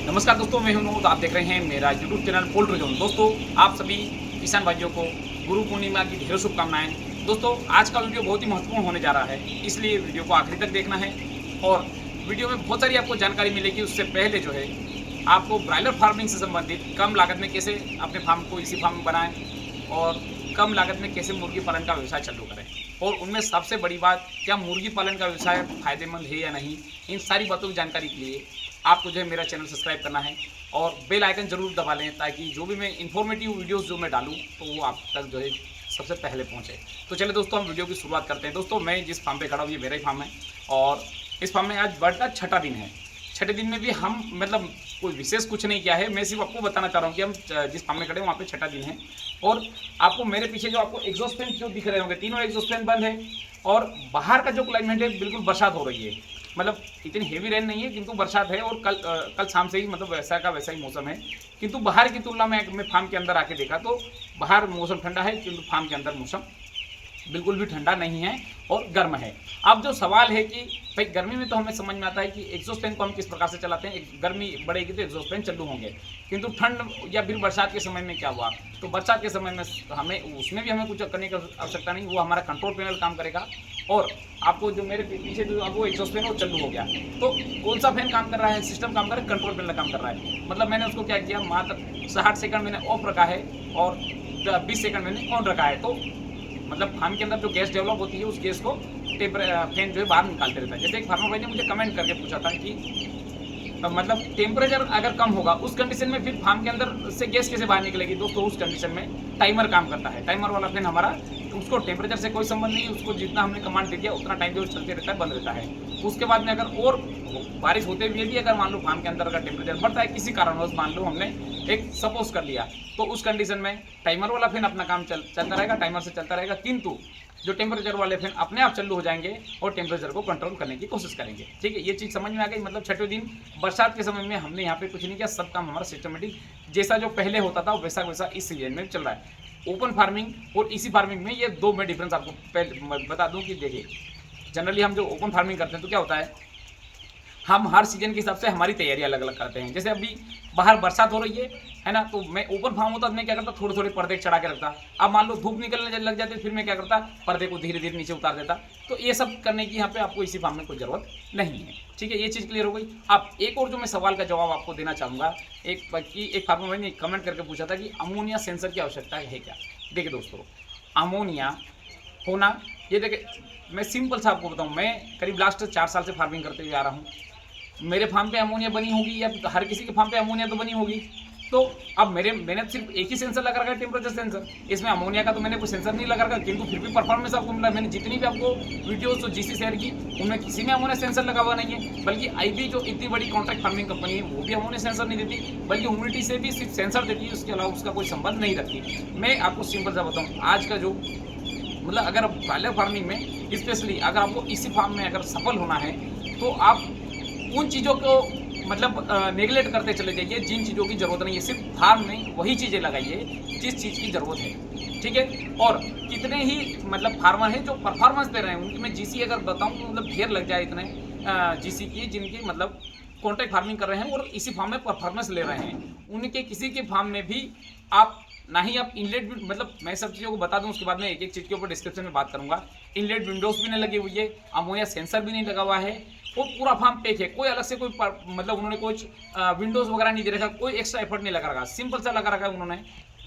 नमस्कार दोस्तों, मैं हूं नूर। आप देख रहे हैं मेरा यूट्यूब चैनल पोल्ट्री जोन। दोस्तों, आप सभी किसान भाइयों को गुरु पूर्णिमा की ढेरों शुभकामनाएं। दोस्तों, आज का वीडियो बहुत ही महत्वपूर्ण होने जा रहा है, इसलिए वीडियो को आखिरी तक देखना है और वीडियो में बहुत सारी आपको जानकारी मिलेगी। उससे पहले जो है आपको ब्रायलर फार्मिंग से संबंधित कम लागत में कैसे अपने फार्म को इसी फार्म में बनाएं और कम लागत में कैसे मुर्गी पालन का व्यवसाय चालू करें, और उनमें सबसे बड़ी बात, क्या मुर्गी पालन का व्यवसाय फायदेमंद है या नहीं, इन सारी बातों की जानकारी के लिए आपको जो है मेरा चैनल सब्सक्राइब करना है और बेल आइकन जरूर दबा लें, ताकि जो भी मैं इन्फॉर्मेटिव वीडियोस जो मैं डालूं तो वो आप तक जो है सबसे पहले पहुंचे। तो चलिए दोस्तों, हम वीडियो की शुरुआत करते हैं। दोस्तों, मैं जिस फार्म पे खड़ा हूँ ये मेरा ही फार्म है और इस फार्म में आज बर्ड का छठा दिन है। छठे दिन में भी हम मतलब कोई विशेष कुछ नहीं किया है। मैं सिर्फ आपको बताना चाह रहा हूँ कि हम जिस फार्म में खड़े हैं वहाँ पे छठा दिन है। और आपको मेरे पीछे जो आपको एग्जॉस्ट फैन जो दिख रहे होंगे, तीनों एग्जॉस्ट फैन बंद है और बाहर का जो क्लाइमेट है बिल्कुल बरसात हो रही है। मतलब इतनी हेवी रेन नहीं है, किंतु बरसात है और कल शाम से ही मतलब वैसा का वैसा ही मौसम है। किंतु बाहर की तुलना में मैं फार्म के अंदर आके देखा तो बाहर मौसम ठंडा है, किंतु फार्म के अंदर मौसम बिल्कुल भी ठंडा नहीं है और गर्म है। अब जो सवाल है कि भाई गर्मी में तो हमें समझ में आता है कि एग्जॉस्ट फैन को हम किस प्रकार से चलाते हैं, गर्मी बढ़ेगी तो एग्जॉस्ट फैन चालू होंगे, किंतु ठंड या फिर बरसात के समय में क्या हुआ, तो बरसात के समय में हमें उसमें भी हमें कुछ करने की आवश्यकता नहीं, वो हमारा कंट्रोल पैनल काम करेगा। और आपको जो मेरे पीछे जो अब वो एग्जॉस्ट फैन वो चालू हो गया, तो कौन सा फैन काम कर रहा है, सिस्टम काम कर रहा है, कंट्रोल पैनल काम कर रहा है। मतलब मैंने उसको क्या किया, मात्र 60 सेकंड मैंने ऑफ रखा है और 20 सेकंड मैंने ऑन रखा है। तो मतलब फार्म के अंदर जो गैस डेवलप होती है उस गैस को फैन जो है बाहर निकालते रहता है। जैसे एक फार्मर भाई ने मुझे कमेंट करके पूछा था कि मतलब टेम्परेचर अगर कम होगा उस कंडीशन में फिर फार्म के अंदर से गैस कैसे बाहर निकलेगी। दोस्तों, उस कंडीशन में टाइमर काम करता है। टाइमर वाला फैन हमारा, उसको टेम्परेचर से कोई संबंध नहीं, उसको जितना हमने कमांड दे दिया उतना टाइम जो चलते रहता है, बंद रहता है। उसके बाद में अगर और बारिश होते हुए भी अगर मान लो फार्म के अंदर अगर टेम्परेचर बढ़ता है किसी कारणवश, मान लो हमने एक सपोज कर लिया, तो उस कंडीशन में टाइमर वाला फैन अपना काम चलता रहेगा, टाइमर से चलता रहेगा, किंतु जो टेम्परेचर वाले फैन अपने आप चालू हो जाएंगे और टेम्परेचर को कंट्रोल करने की कोशिश करेंगे। ठीक है, ये चीज़ समझ में आ गई। मतलब छठवें दिन बरसात के समय में हमने यहाँ पे कुछ नहीं किया, सब काम हमारा सिस्टमेटिक जैसा जो पहले होता था वैसा वैसा इस सीजन में चल रहा है। ओपन फार्मिंग और इसी फार्मिंग में ये दो में डिफरेंस आपको पहले बता दूँ कि देखिए, जनरली हम जो ओपन फार्मिंग करते हैं तो क्या होता है, हम हर सीजन के हिसाब से हमारी तैयारी अलग अलग करते हैं। जैसे अभी बाहर बरसात हो रही है ना, तो मैं ओपन फार्म होता तो मैं क्या करता, थोड़े थोड़े पर्दे चढ़ा के रखता। अब मान लो धूप निकलने लग जाते फिर मैं क्या करता, पर्दे को धीरे धीरे नीचे उतार देता। तो ये सब करने की यहाँ पे आपको इसी फार्म में कोई ज़रूरत नहीं है। ठीक है, ये चीज़ क्लियर हो गई। अब एक और जो मैं सवाल का जवाब आपको देना चाहूँगा, एक फार्मर भाई ने कमेंट करके पूछा था कि अमोनिया सेंसर की आवश्यकता है क्या। देखिए दोस्तों, अमोनिया होना, ये देखिए मैं सिंपल सा आपको बताऊँ, मैं करीब लास्ट 4 साल से फार्मिंग करते हुए आ रहा हूँ। मेरे फार्म पे अमोनिया बनी होगी या हर किसी के फार्म पे अमोनिया तो बनी होगी। तो अब मैंने सिर्फ एक ही सेंसर लगा रखा है, टेम्परेचर सेंसर। इसमें अमोनिया का तो मैंने कोई सेंसर नहीं लगा रखा, किंतु फिर भी परफॉर्मेंस आपको मिला। मैंने जितनी भी आपको वीडियोस जो जीसी शेयर की उनमें किसी में अमोनिया सेंसर लगा हुआ नहीं है। बल्कि आईबी जो इतनी बड़ी कॉन्ट्रैक्ट फार्मिंग कंपनी है वो भी अमोनिया सेंसर नहीं देती, बल्कि ह्यूमिडिटी से भी सिर्फ सेंसर देती है, उसके अलावा उसका कोई संबंध नहीं रखती। मैं आपको सिंपल सा बताऊँ, आज का जो मतलब अगर ब्रॉयलर फार्मिंग में स्पेशली अगर आपको इसी फार्म में अगर सफल होना है तो आप उन चीज़ों को मतलब नेगलेक्ट करते चले जाइए जिन चीज़ों की ज़रूरत नहीं है। सिर्फ फार्म में वही चीज़ें लगाइए जिस चीज़ की ज़रूरत है। ठीक है, और कितने ही मतलब फार्मर हैं जो परफॉर्मेंस दे रहे हैं, उनकी मैं जीसी अगर बताऊं तो मतलब ढेर लग जाए इतने जीसी की जिनकी मतलब कॉन्ट्रैक्ट फार्मिंग कर रहे हैं और इसी फार्म में परफॉर्मेंस ले रहे हैं। उनके किसी के फार्म में भी आप ना ही आप इनलेट, मतलब मैं सब चीज़ों को बता दूं, उसके बाद में एक एक चीज़ के ऊपर डिस्क्रिप्शन में बात करूंगा। इनलेट विंडोज भी नहीं लगी हुई है, अमोनिया सेंसर भी नहीं लगा हुआ है, वो पूरा फार्म पैक है। कोई अलग से कोई मतलब उन्होंने कुछ विंडोज वगैरह नहीं दे रखा, कोई एक्स्ट्रा एफर्ट नहीं लगा रखा, सिंपल सा लगा रखा है उन्होंने।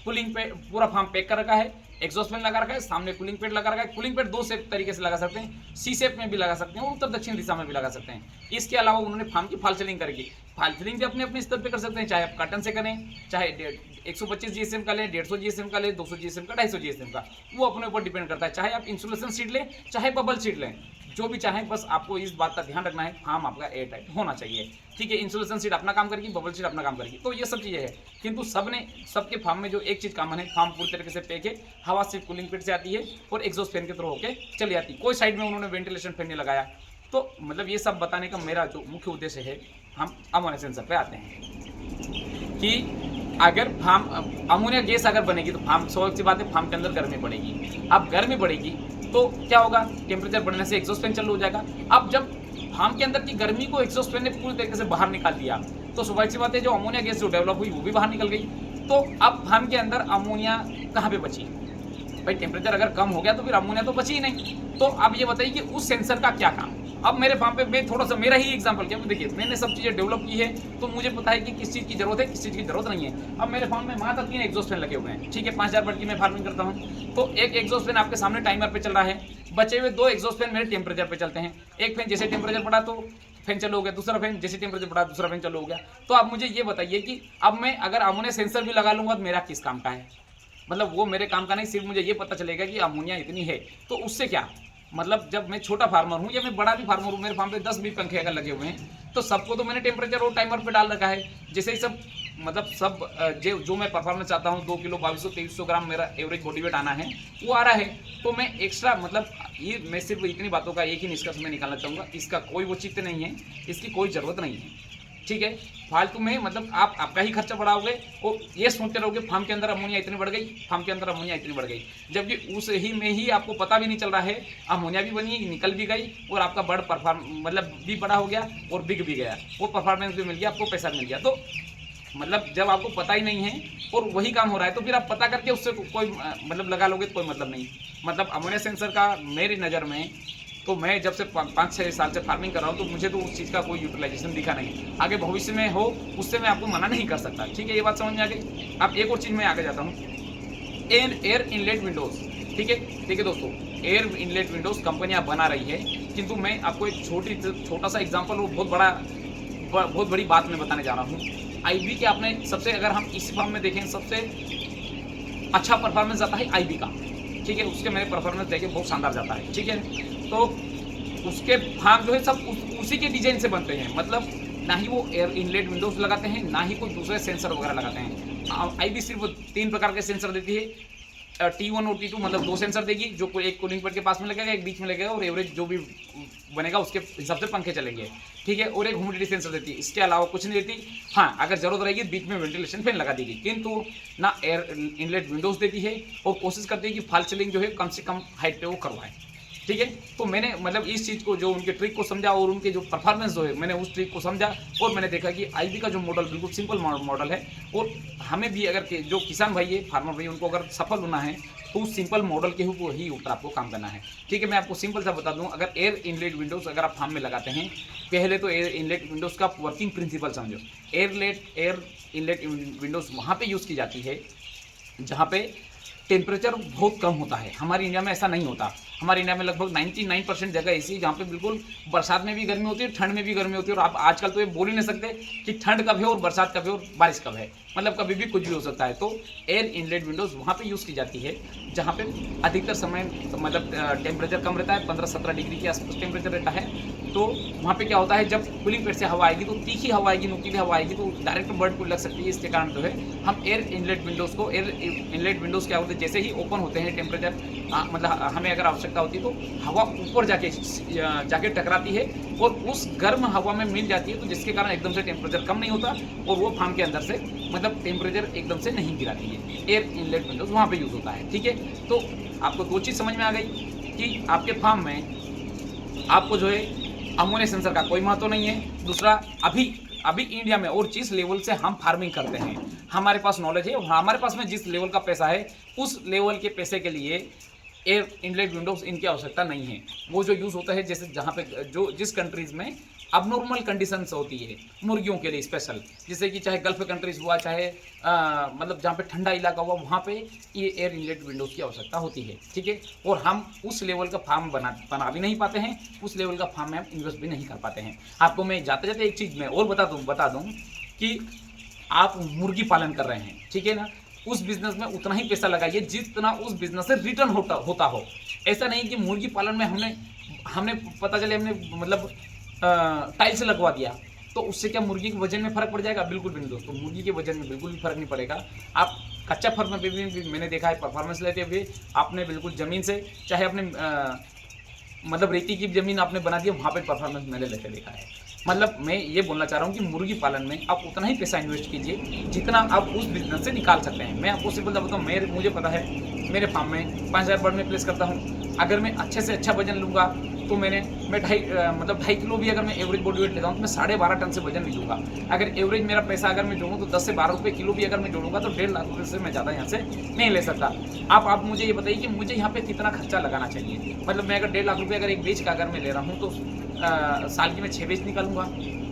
कूलिंग पे पूरा फार्म पैक कर रखा है, एग्जॉस्ट फैन लगा रखा है, सामने कूलिंग पेड लगा रखा है। कूलिंग पेड दो शेप तरीके से लगा सकते हैं, सी शेप में भी लगा सकते हैं और उत्तर दक्षिण दिशा में भी लगा सकते हैं। इसके अलावा उन्होंने फार्म की फॉल सीलिंग करेगी। फॉल सीलिंग भी अपने अपने स्तर पे कर सकते हैं, चाहे आप कॉटन से करें, चाहे 125 जीएसएम का लें, 150 जीएसएम का लें, 200 जीएसएम का, 250 जीएसएम का, वो अपने ऊपर डिपेंड करता है। चाहे आप इंसुलेशन शीट लें, चाहे बबल शीट लें, जो भी चाहें, बस आपको इस बात का ध्यान रखना है, फार्म आपका एयर टाइट होना चाहिए। ठीक है, इंसुलेशन शीट अपना काम करेगी, बबल शीट अपना काम करेगी, तो ये सब चीज़ें हैं। किंतु सबके फार्म में जो एक चीज़ कॉमन है, फार्म पूरी तरीके से पैक है, हवा सिर्फ कूलिंग पेड से आती है और एग्जॉस्ट फैन के थ्रू होकर चली आती है। कोई साइड में उन्होंने वेंटिलेशन फैन नहीं लगाया। तो मतलब ये सब बताने का मेरा जो मुख्य उद्देश्य है, हम अमोनिया सेंसर पे आते हैं कि अगर फार्म अमोनिया गैस अगर बनेगी तो फार्म, स्वाभाविक सी बात है, फार्म के अंदर गर्मी बढ़ेगी। अब गर्मी बढ़ेगी तो क्या होगा, टेम्परेचर बढ़ने से एग्जॉस्ट फैन चालू हो जाएगा। अब जब फार्म के अंदर की गर्मी को एग्जॉस्ट फैन ने पूरी तरीके से बाहर निकाल दिया, तो स्वाभाविक सी बात है जो अमोनिया गैस जो डेवलप हुई वो भी बाहर निकल गई। तो अब फार्म के अंदर अमोनिया कहाँ पे बची? भाई टेम्परेचर अगर कम हो गया तो फिर अमोनिया तो बची ही नहीं। तो अब ये बताइए कि उस सेंसर का क्या काम? अब मेरे फार्म पे मैं थोड़ा सा मेरा ही एग्जांपल क्या, देखिए मैंने सब चीज़ें डेवलप की है तो मुझे पता है कि किस चीज़ की जरूरत है, किस चीज़ की जरूरत नहीं है। अब मेरे फार्म में मात्र 3 एग्जॉस्ट फैन लगे हुए हैं, ठीक है, 5000 वाट की मैं फार्मिंग करता हूँ। तो एक एग्जॉस्ट फैन आपके सामने टाइमर पे चल रहा है, बचे हुए 2 एग्जॉस्ट फैन मेरे टेम्परेचर पे चलते हैं। एक फैन जैसे टेम्परेचर बढ़ा तो फैन चालू हो गया, दूसरा फैन जैसे टेम्परेचर बढ़ा दूसरा फैन चालू हो गया। तो अब मुझे ये बताइए कि अब मैं अगर अमोनिया सेंसर भी लगा लूंगा तो मेरा किस काम का है? मतलब वो मेरे काम का नहीं, सिर्फ मुझे ये पता चलेगा कि अमोनिया इतनी है। तो उससे क्या मतलब, जब मैं छोटा फार्मर हूँ या मैं बड़ा भी फार्मर हूँ, मेरे फार्म पे 10 भी पंखे अगर लगे हुए हैं तो सबको तो मैंने टेम्परेचर और टाइमर पे डाल रखा है। जैसे ही सब मतलब सब जो मैं परफॉर्मेंस चाहता हूँ 2 किलो 2200-2300 ग्राम मेरा एवरेज बॉडी वेट आना है वो आ रहा है। तो मैं एक्स्ट्रा मतलब ये मैं सिर्फ इतनी बातों का एक ही निष्कर्ष में निकालना चाहूँगा, इसका कोई औचित्य नहीं है, इसकी कोई ज़रूरत नहीं है, ठीक है। फालतू में मतलब आप आपका ही खर्चा बढ़ाओगे और ये सोचते रहोगे फार्म के अंदर अमोनिया इतनी बढ़ गई, फार्म के अंदर अमोनिया इतनी बढ़ गई, जबकि उस ही में ही आपको पता भी नहीं चल रहा है अमोनिया भी बनी, निकल भी गई और आपका बर्ड परफॉर्म मतलब भी बड़ा हो गया और बिक भी गया, वो परफॉर्मेंस भी मिल गया, आपको पैसा मिल गया। तो मतलब जब आपको पता ही नहीं है और वही काम हो रहा है तो फिर आप पता करके उससे कोई मतलब लगा लोगे तो कोई मतलब नहीं। मतलब अमोनिया सेंसर का मेरी नज़र में तो मैं जब से 5-6 साल से फार्मिंग कर रहा हूँ तो मुझे तो उस चीज़ का कोई यूटिलाइजेशन दिखा नहीं। आगे भविष्य में हो उससे मैं आपको मना नहीं कर सकता, ठीक है, ये बात समझ में आ गई। अब एक और चीज़ में आगे जाता हूँ, एयर इनलेट विंडोज़, ठीक है। देखिए दोस्तों, एयर इनलेट विंडोज़ कंपनियाँ बना रही है, किंतु मैं आपको एक छोटा सा एग्जाम्पल और बहुत बड़ी बात मैं बताने जा रहा हूँ। आईबी के आपने सबसे, अगर हम इसी फार्म में देखें सबसे अच्छा परफॉर्मेंस आता है आईबी का, ठीक है, उसके मेरे परफॉर्मेंस देखे बहुत शानदार जाता है, ठीक है। तो उसके फार्म जो है सब उसी के डिजाइन से बनते हैं, मतलब ना ही वो एयर इनलेट विंडोज लगाते हैं ना ही कोई दूसरे सेंसर वगैरह लगाते हैं। आईबी सिर्फ 3 प्रकार के सेंसर देती है, T1 और T2 मतलब 2 सेंसर देगी, जो कोई एक कूलिंग पैड के पास में लगेगा, एक बीच में लगेगा और एवरेज जो भी बनेगा उसके हिसाब से पंखे चलेंगे, ठीक है, और एक ह्यूमिडिटी सेंसर देती है। इसके अलावा कुछ नहीं देती। हाँ, अगर जरूरत रहेगी बीच में वेंटिलेशन फैन लगा देगी, किंतु ना एयर इनलेट विंडोज देती है और कोशिश करती है कि फॉल सीलिंग जो है कम से कम हाइट पे वो करवाए, ठीक है। तो मैंने मतलब इस चीज़ को जो उनके ट्रिक को समझा और उनके जो परफॉर्मेंस जो है मैंने उस ट्रिक को समझा और मैंने देखा कि आईबी का जो मॉडल बिल्कुल सिंपल मॉडल है और हमें भी अगर जो किसान भाई है, फार्मर भाई, उनको अगर सफल होना है तो उस सिंपल मॉडल के ही ऊपर आपको काम करना है, ठीक है। मैं आपको सिंपल सा बता दूं, अगर एयर इनलेट विंडोज़ अगर आप फार्म में लगाते हैं, पहले तो एयर इनलेट विंडोज़ का वर्किंग प्रिंसिपल समझो। एयर इनलेट विंडोज़ वहाँ पे यूज़ की जाती है जहाँ पे टेम्परेचर बहुत कम होता है। हमारे इंडिया में ऐसा नहीं होता। हमारे इंडिया में लगभग 99% जगह ऐसी है जहाँ पे बिल्कुल बरसात में भी गर्मी होती है, ठंड में भी गर्मी होती है। और आप आजकल तो ये बोल ही नहीं सकते कि ठंड कब है और बरसात कब है और बारिश कब है, मतलब कभी भी कुछ भी हो सकता है। तो एयर इनलेट विंडोज़ वहाँ पे यूज़ की जाती है जहाँ पे अधिकतर समय मतलब टेम्परेचर कम रहता है, 15-17 डिग्री के आसपास टेम्परेचर रहता है। तो वहाँ पे क्या होता है, जब कूलिंग पैड से हवा आएगी तो तीखी हवा आएगी, नुकीली हवा आएगी, तो डायरेक्ट बर्ड को लग सकती है। इसके कारण जो है हम एयर इनलेट विंडोज़ क्या होते हैं, जैसे ही ओपन होते हैं टेम्परेचर मतलब हमें अगर आवश्यकता होती है तो हवा ऊपर जाके टकराती है और उस गर्म हवा में मिल जाती है, तो जिसके कारण एकदम से टेम्परेचर कम नहीं होता और वो फार्म के अंदर से मतलब टेम्परेचर एकदम से नहीं गिराती है। एयर इनलेट विंडोज़ वहाँ पे यूज़ होता है, ठीक है। तो आपको 2 चीज़ समझ में आ गई कि आपके फार्म में आपको जो है अमोनिया सेंसर का कोई महत्व नहीं है। दूसरा, अभी इंडिया में और जिस लेवल से हम फार्मिंग करते हैं, हमारे पास नॉलेज है और हमारे पास में जिस लेवल का पैसा है, उस लेवल के पैसे के लिए एयर इनलेट विंडोज़ इनकी आवश्यकता नहीं है। वो जो यूज़ होता है जैसे जहाँ पे जो जिस कंट्रीज़ में अबनॉर्मल कंडीशंस होती है मुर्गियों के लिए स्पेशल, जैसे कि चाहे गल्फ कंट्रीज़ हुआ, चाहे मतलब जहाँ पे ठंडा इलाका हुआ, वहाँ पे ये एयर इनलेट विंडोज़ की आवश्यकता होती है, ठीक है। और हम उस लेवल का फार्म बना भी नहीं पाते हैं, उस लेवल का फार्म में हम इन्वेस्ट भी नहीं कर पाते हैं। आपको मैं जाते जाते एक चीज़ मैं और बता दूँ कि आप मुर्गी पालन कर रहे हैं, ठीक है ना, उस बिज़नेस में उतना ही पैसा लगाइए जितना उस बिज़नेस से रिटर्न होता हो। ऐसा नहीं कि मुर्गी पालन में हमने पता चले हमने मतलब टाइल्स लगवा दिया तो उससे क्या मुर्गी के वजन में फ़र्क पड़ जाएगा? बिल्कुल भी नहीं दोस्तों, मुर्गी के वजन में बिल्कुल भी फ़र्क नहीं पड़ेगा। आप कच्चा फर्म पे भी मैंने देखा है परफॉर्मेंस लेते हुए, आपने बिल्कुल ज़मीन से चाहे अपने मतलब रेती की ज़मीन आपने बना दी, वहाँ पे परफॉर्मेंस मैंने लेते देखा है। मतलब मैं ये बोलना चाह रहा हूँ कि मुर्गी पालन में आप उतना ही पैसा इन्वेस्ट कीजिए जितना आप उस बिजनेस से निकाल सकते हैं। मैं आपको सिंपल बताता हूँ, मुझे पता है मेरे फार्म में 5000 बर्ड में प्लेस करता हूँ। अगर मैं अच्छे से अच्छा वजन लूँगा तो मैं 2.5 किलो भी अगर मैं एवरेज बॉडी वेट लेता हूँ तो मैं 12.5 टन से वजन नहीं लूँगा। अगर एवरेज मेरा पैसा अगर मैं जोड़ूँ तो 10 से 12 रुपये किलो भी अगर मैं जोड़ूँगा तो 1.5 लाख रुपये से मैं ज़्यादा यहाँ से नहीं ले सकता। आप मुझे ये बताइए कि मुझे यहाँ पे कितना खर्चा लगाना चाहिए। मतलब मैं अगर 1.5 लाख रुपये अगर एक बेच का अगर मैं ले रहा हूँ तो साल की मैं 6 बेच निकालूंगा।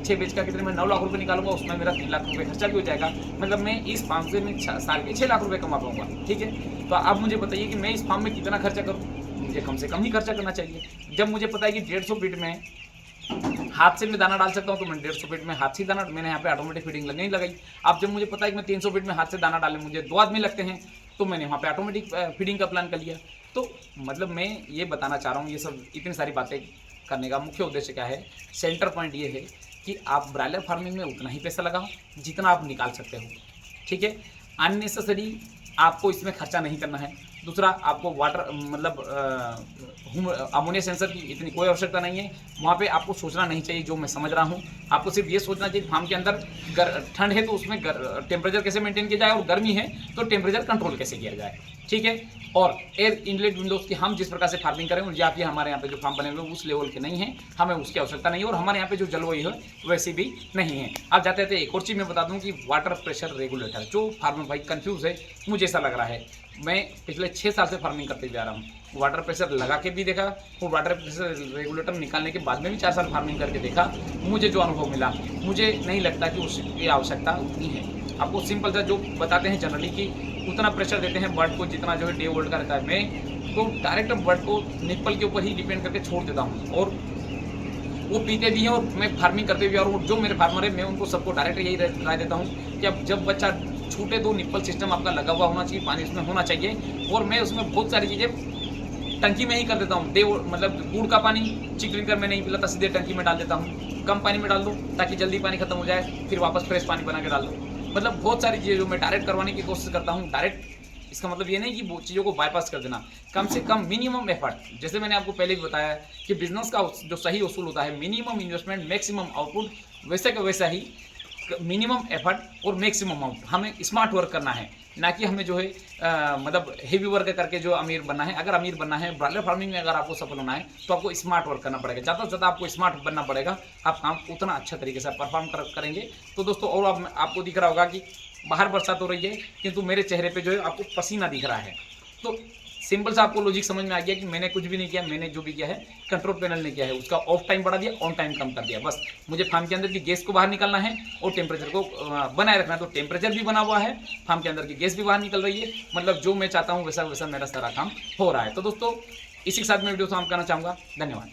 6 बेच का कितने मैं 9 लाख रुपये निकालूंगा, उसमें मेरा 3 लाख रुपये खर्चा भी हो जाएगा। मतलब मैं इस फार्म से मैं साल के 6 लाख रुपये कमा पाऊंगा। ठीक है, तो आप मुझे बताइए कि मैं इस फार्म में कितना खर्चा करूँ। मुझे कम से कम ही खर्चा करना चाहिए। जब मुझे पता है कि 150 फीट में हाथ से मैं दाना डाल सकता हूँ तो मैं 150 फीट में हाथ से दाना, मैंने यहाँ पे ऑटोमेटिक फीडिंग नहीं लगाई। अब जब मुझे पता है कि मैं 300 फीट में हाथ से दाना डालने मुझे 2 आदमी लगते हैं तो मैंने वहाँ पे ऑटोमेटिक फीडिंग का प्लान कर लिया। तो मतलब मैं ये बताना चाह रहा हूँ, ये सब इतनी सारी बातें करने का मुख्य उद्देश्य क्या है, सेंटर पॉइंट ये है कि आप ब्रायलर फार्मिंग में उतना ही पैसा लगाओ जितना आप निकाल सकते हो। ठीक है, अननेसेसरी आपको इसमें खर्चा नहीं करना है। दूसरा, आपको वाटर मतलब अमोनिया सेंसर की इतनी कोई आवश्यकता नहीं है। वहाँ पे आपको सोचना नहीं चाहिए, जो मैं समझ रहा हूँ। आपको सिर्फ ये सोचना चाहिए फार्म के अंदर ठंड है तो उसमें टेम्परेचर कैसे मेंटेन किया जाए, और गर्मी है तो टेम्परेचर कंट्रोल कैसे किया जाए। ठीक है, और एयर इनलेट विंडोज की हम जिस प्रकार से फार्मिंग करें या फिर हमारे यहाँ पे जो फार्म बने हुए उस लेवल के नहीं है, हमें उसकी आवश्यकता नहीं है। और हमारे यहाँ पे जो जलवायु है वैसी भी नहीं है। अब जाते थे एक और चीज़ मैं बता दूँ कि वाटर प्रेशर रेगुलेटर, जो फार्मर भाई कंफ्यूज है, मुझे ऐसा लग रहा है। मैं पिछले 6 साल से फार्मिंग करते जा रहा हूँ, वाटर प्रेशर लगा के भी देखा और वाटर प्रेशर रेगुलेटर निकालने के बाद में भी 4 साल फार्मिंग करके देखा। मुझे जो अनुभव मिला, मुझे नहीं लगता कि उसकी आवश्यकता उतनी है। आपको सिंपल सा जो बताते हैं जनरली कि उतना प्रेशर देते हैं बर्ड को जितना जो है डे ओल्ड का रहता है। मैं तो डायरेक्ट बर्ड को निप्पल के ऊपर ही डिपेंड करके छोड़ देता हूँ और वो पीते भी हैं और मैं फार्मिंग करते भी। और जो मेरे फार्मर है मैं उनको सबको डायरेक्ट यही राय देता हूँ कि अब जब बच्चा छूटे तो निप्पल सिस्टम आपका लगा हुआ होना चाहिए, पानी उसमें होना चाहिए। और मैं उसमें बहुत सारी चीज़ें टंकी में ही कर देता हूँ। मतलब गुड़ का पानी चिक ड्रिंकर में नहीं पिलाता, सीधे टंकी में डाल देता हूँ। कम पानी में डाल दो ताकि जल्दी पानी खत्म हो जाए, फिर वापस फ्रेश पानी बना के डाल दो। मतलब बहुत सारी चीज़ें जो मैं डायरेक्ट करवाने की कोशिश करता हूँ। डायरेक्ट इसका मतलब ये नहीं कि वो चीज़ों को बाईपास कर देना, कम से कम मिनिमम एफर्ट। जैसे मैंने आपको पहले भी बताया कि बिजनेस का जो सही उसूल होता है, मिनिमम इन्वेस्टमेंट मैक्सिमम आउटपुट, वैसे का वैसा ही मिनिमम एफर्ट और मैक्सिमम आउट। हमें स्मार्ट वर्क करना है, ना कि हमें जो है मतलब हेवी वर्क करके जो अमीर बनना है। अगर अमीर बनना है ब्रॉयलर फार्मिंग में, अगर आपको सफल होना है तो आपको स्मार्ट वर्क करना पड़ेगा। ज़्यादा से ज़्यादा आपको स्मार्ट बनना पड़ेगा, आप काम उतना अच्छा तरीके से परफॉर्म करेंगे। तो दोस्तों, और आपको दिख रहा होगा कि बाहर बरसात हो रही है किंतु मेरे चेहरे पे जो है आपको पसीना दिख रहा है। तो सिंपल सा आपको लॉजिक समझ में आ गया कि मैंने कुछ भी नहीं किया। मैंने जो भी किया है कंट्रोल पैनल ने किया है, उसका ऑफ टाइम बढ़ा दिया, ऑन टाइम कम कर दिया। बस मुझे फार्म के अंदर की गैस को बाहर निकालना है और टेम्परेचर को बनाए रखना है। तो टेम्परेचर भी बना हुआ है, फार्म के अंदर की गैस भी बाहर निकल रही है। मतलब जो मैं चाहता हूँ वैसा वैसा मेरा सारा काम हो रहा है। तो दोस्तों, इसी के साथ मैं वीडियो समाप्त करना चाहूँगा। धन्यवाद।